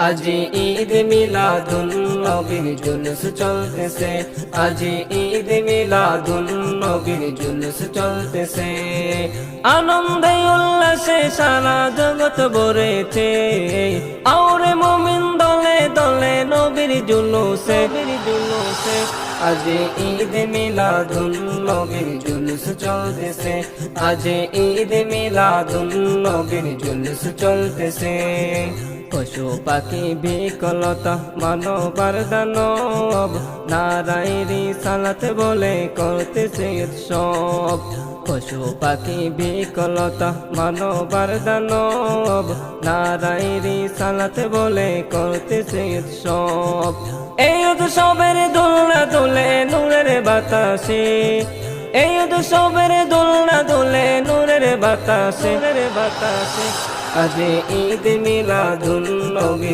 আজি ঈদ মিলাদুন নবীর জুলুস চলতেছে, আজি ঈদ মিলাদুন নবীর জুলুস চলতেছে। আনন্দে উল্লাসে সারা জগৎ ভরেছে, আওরে মুমিন দলে দলে নবীর জুলুসে, জুলুসে। আজি ঈদ মিলাদুন নবীর জুলুস চলতেছে, আজি ঈদ মিলাদুন নবীর জুলুস চলতেছে। পশু পাখি বিকলতা মানবার দানব, নারায়েরি সালাত বলে করতেছে উৎসব। পশু পাখি বিকলতা মানবার দানব, নারায়েরি সালাত বলে করতেছে উৎসব। এই উৎসবের দোলনা দোলে নূরের বাতাসে, এই উৎসবের দোলনা দোলে নূরের বাতাসে, বাতাসে। আজি ঈদ মিলাদুন নবীর